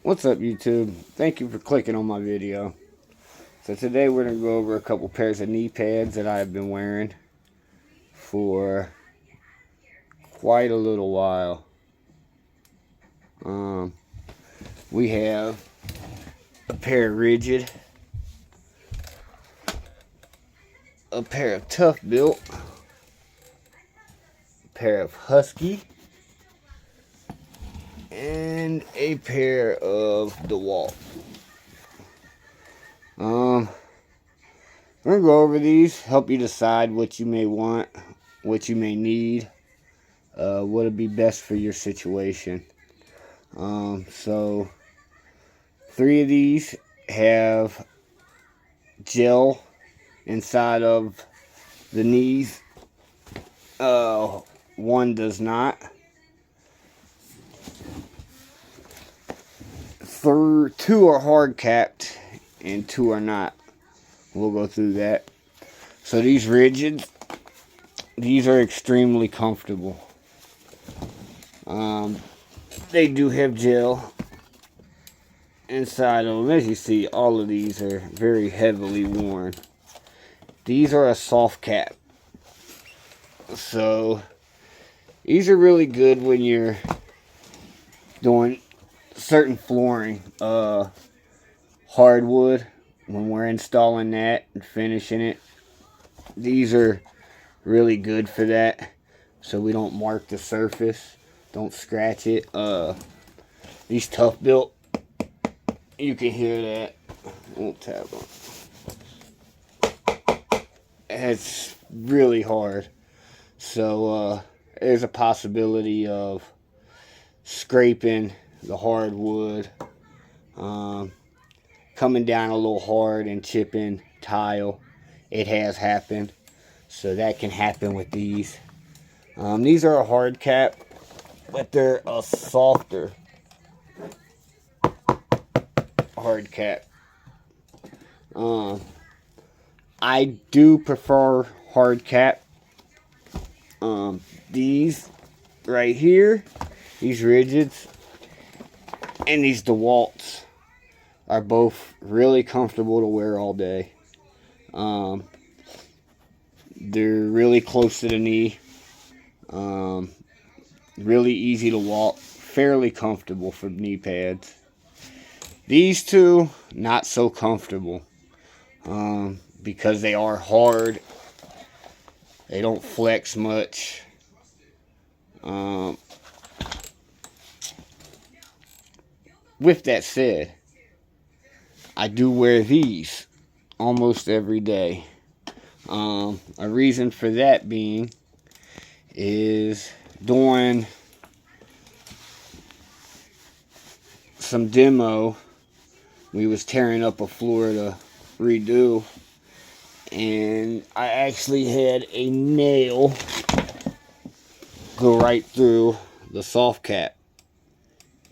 What's up, YouTube? Thank you for clicking on my video. So today we're going to go over a couple pairs of knee pads that I've been wearing for quite a little while. We have a pair of Rigid, a pair of Tough Built, a pair of Husky, and a pair of DeWalt. We're going to go over these, help you decide what you may want, what you may need, what would be best for your situation. So 3 of these have gel inside of the knees. 1 does not. 2 are hard capped and 2 are not. We'll go through that. So these Rigids, these are extremely comfortable. They do have gel inside of them. As you see, all of these are very heavily worn. These are a soft cap. So these are really good when you're doing certain flooring, hardwood, when we're installing that and finishing it. These are really good for that, so we don't mark the surface, don't scratch it. These Tough Built, you can hear that. Won't tap on. It's really hard, so there's a possibility of scraping the hardwood, coming down a little hard and chipping tile. It has happened, so that can happen with these. These are a hard cap, but they're a softer hard cap. I do prefer hard cap. These right here, these Rigids and these DeWalts are both really comfortable to wear all day. They're really close to the knee. Really easy to walk. Fairly comfortable for knee pads. These 2, not so comfortable. Because they are hard. They don't flex much. With that said, I do wear these almost every day. A reason for that being is doing some demo. We was tearing up a floor to redo, and I actually had a nail go right through the soft cap.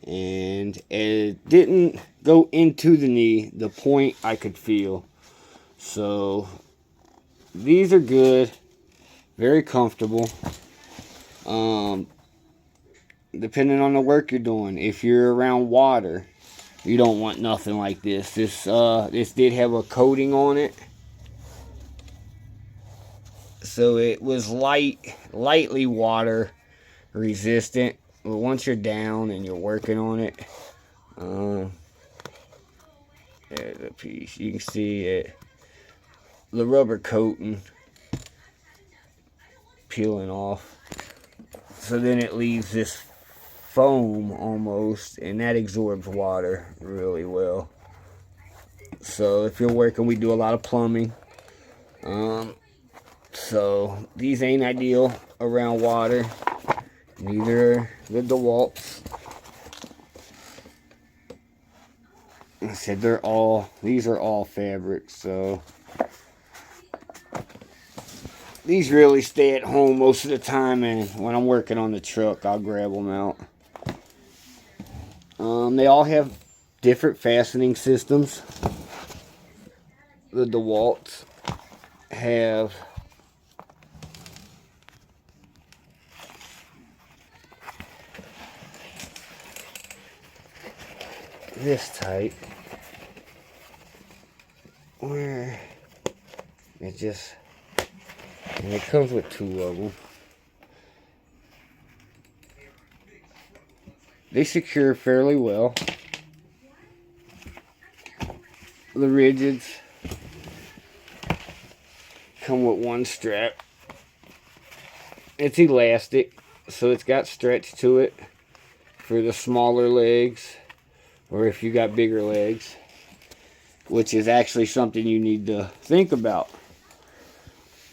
And it didn't go into the knee, the point I could feel. So these are good, very comfortable. Depending on the work you're doing, if you're around water, you don't want nothing like this. This did have a coating on it, so it was lightly water resistant. But once you're down and you're working on it, there's a piece. You can see it, the rubber coating peeling off. So then it leaves this foam almost, and that absorbs water really well. So if you're working, we do a lot of plumbing. So these ain't ideal around water. Neither the DeWalts. I said these are all fabrics, so these really stay at home most of the time, and when I'm working on the truck, I'll grab them out. They all have different fastening systems. The DeWalts have this tight, where it just, and it comes with 2 of them. They secure fairly well. The rigids come with 1 strap. It's elastic, so it's got stretch to it for the smaller legs, or if you got bigger legs, which is actually something you need to think about.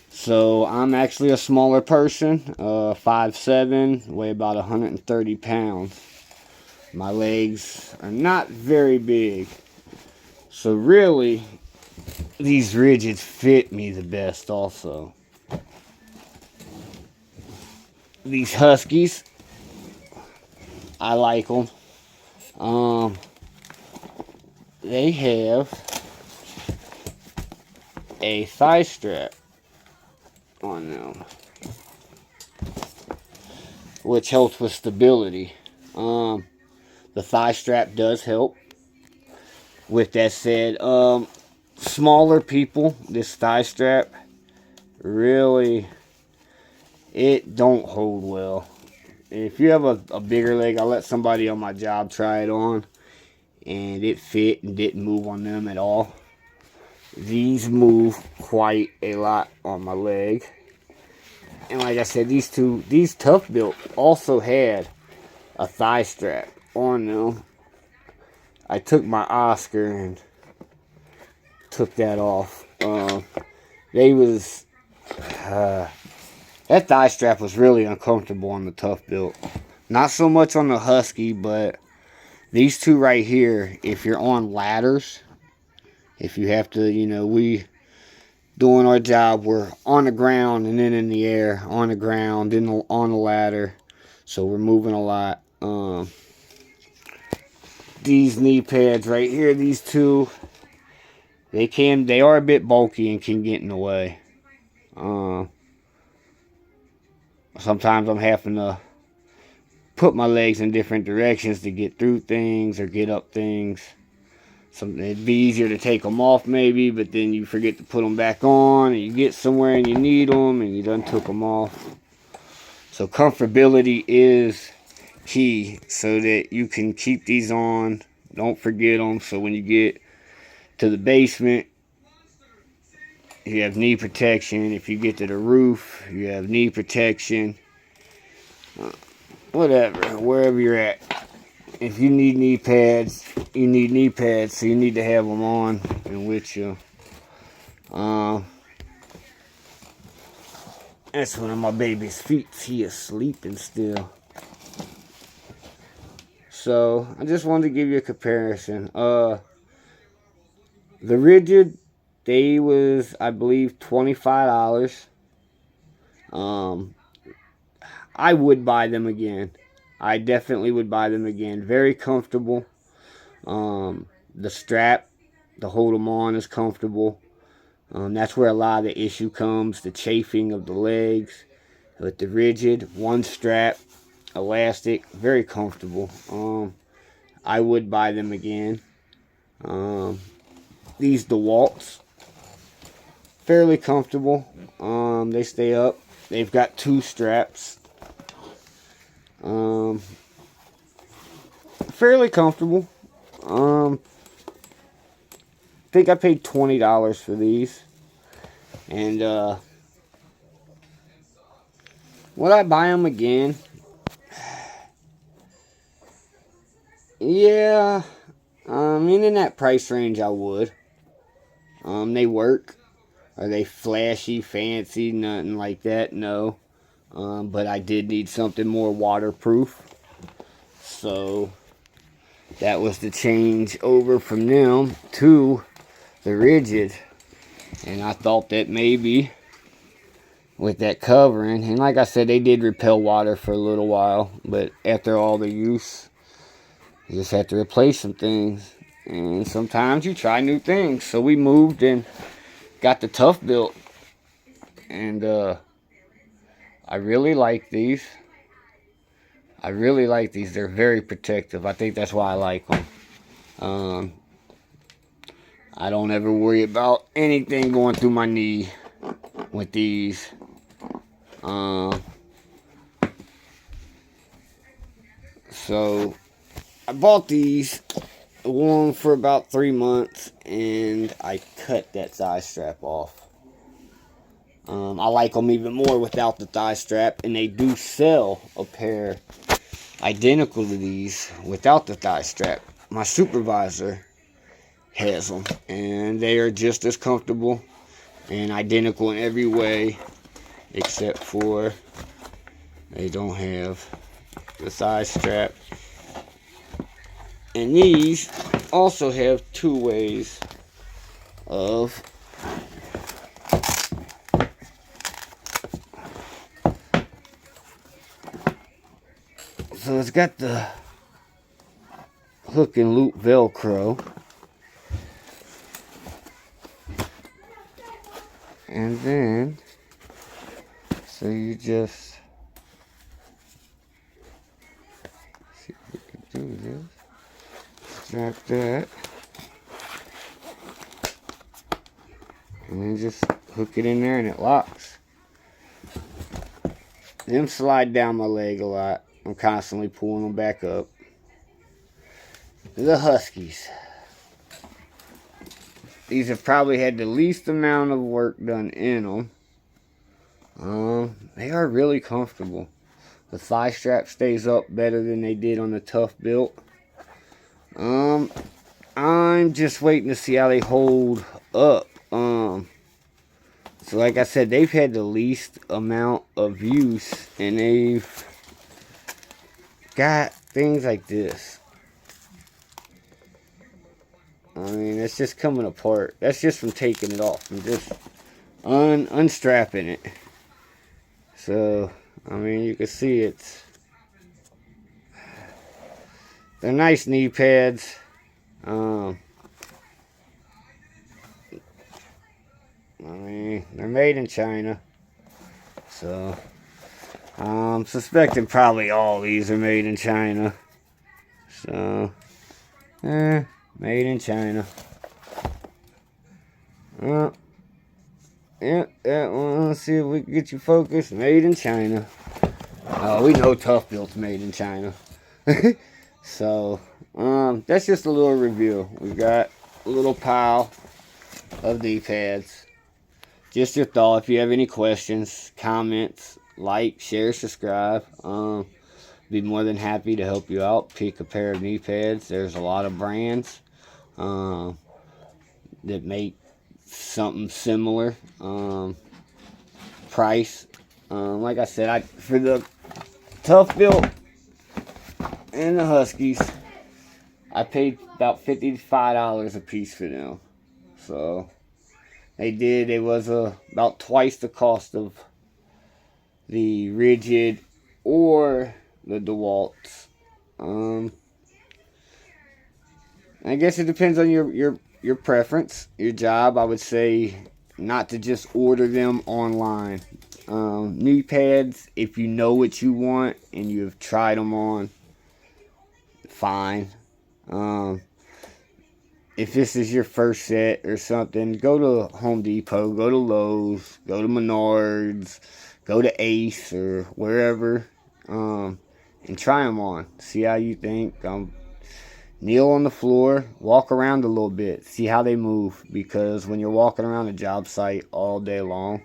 So I'm actually a smaller person, 5'7", weigh about 130 pounds. My legs are not very big, so really these rigids fit me the best. Also, these Huskies, I like them. They have a thigh strap on them, which helps with stability. The thigh strap does help. With that said, smaller people, this thigh strap really, it don't hold well. If you have a bigger leg, I let somebody on my job try it on, and it fit and didn't move on them at all. These move quite a lot on my leg. And like I said, these Tough Built also had a thigh strap on them. I took my Oscar and took that off. That thigh strap was really uncomfortable on the Tough Built. Not so much on the Husky, but these two right here, if you're on ladders, if you have to, we doing our job, we're on the ground and then in the air, on the ground, then on the ladder, so we're moving a lot. These knee pads right here, these two, they are a bit bulky and can get in the way. Sometimes I'm having to put my legs in different directions to get through things or get up things. It'd be easier to take them off maybe, but then you forget to put them back on, and you get somewhere and you need them and you done took them off. So comfortability is key, so that you can keep these on, don't forget them, so when you get to the basement you have knee protection. If you get to the roof, you have knee protection. Whatever, wherever you're at, if you need knee pads, you need knee pads, so you need to have them on and with you. That's one of my baby's feet. He is sleeping still. So I just wanted to give you a comparison. The rigid, they was, I believe, $25. I would buy them again. I definitely would buy them again. Very comfortable. The strap to hold them on is comfortable. That's where a lot of the issue comes, the chafing of the legs. With the rigid, 1 strap, elastic, very comfortable. I would buy them again. These DeWalts, fairly comfortable. They stay up. They've got 2 straps. Fairly comfortable. I think I paid $20 for these. And would I buy them again? Yeah, in that price range I would. They work. Are they flashy, fancy? Nothing like that, no. But I did need something more waterproof. So that was the change over from them to the rigid. And I thought that maybe with that covering, and like I said, they did repel water for a little while, but after all the use, you just have to replace some things. And sometimes you try new things. So we moved and got the Tough Built. And I really like these. They're very protective. I think that's why I like them. I don't ever worry about anything going through my knee with these. So I bought these, wore them for about 3 months, and I cut that thigh strap off. I like them even more without the thigh strap, and they do sell a pair identical to these without the thigh strap. My supervisor has them, and they are just as comfortable and identical in every way, except for they don't have the thigh strap. And these also have 2 ways of so it's got the hook and loop Velcro, and then so you just see if we can do this. Strap that, and then just hook it in there and it locks. Them slide down my leg a lot. I'm constantly pulling them back up. The Huskies. These have probably had the least amount of work done in them. They are really comfortable. The thigh strap stays up better than they did on the Tough Built. I'm just waiting to see how they hold up. So like I said, they've had the least amount of use, and they've got things like this. I mean, it's just coming apart. That's just from taking it off and just unstrapping it. So, I mean, you can see they're nice knee pads. I mean, they're made in China. So, I'm suspecting probably all these are made in China. So, made in China. Yeah, that one. Let's see if we can get you focused. Made in China. Oh, we know Tough Built's made in China. So, that's just a little review. We got a little pile of D-pads. Just your thought. If you have any questions, comments, like, share, subscribe. Be more than happy to help you out. Pick a pair of knee pads. There's a lot of brands that make something similar. Price. Like I said, for the Tough Built and the Huskies, I paid about $55 a piece for them. So it was about twice the cost of the rigid or the DeWalt's. I guess it depends on your preference, your job. I would say not to just order them online. Knee pads, if you know what you want and you've tried them on, fine. If this is your first set or something, go to Home Depot, go to Lowe's, go to Menards, go to Ace or wherever, and try them on. See how you think. Kneel on the floor, walk around a little bit, see how they move, because when you're walking around a job site all day long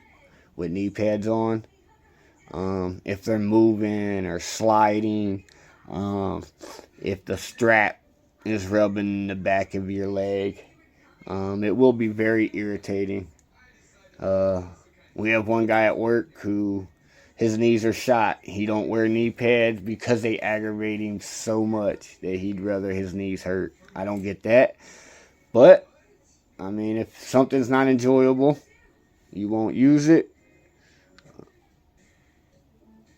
with knee pads on, if they're moving or sliding, if the strap is rubbing the back of your leg, it will be very irritating. We have one guy at work who his knees are shot. He don't wear knee pads because they aggravate him so much that he'd rather his knees hurt. I don't get that. But, I mean, if something's not enjoyable, you won't use it.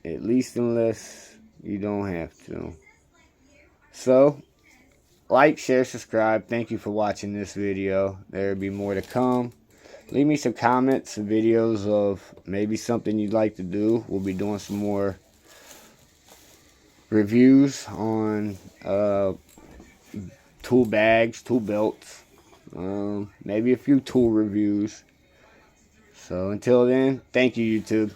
At least unless you don't have to. So, like, share, subscribe. Thank you for watching this video. There'll be more to come. Leave me some comments and videos of maybe something you'd like to do. We'll be doing some more reviews on tool bags, tool belts, maybe a few tool reviews. So until then, thank you, YouTube.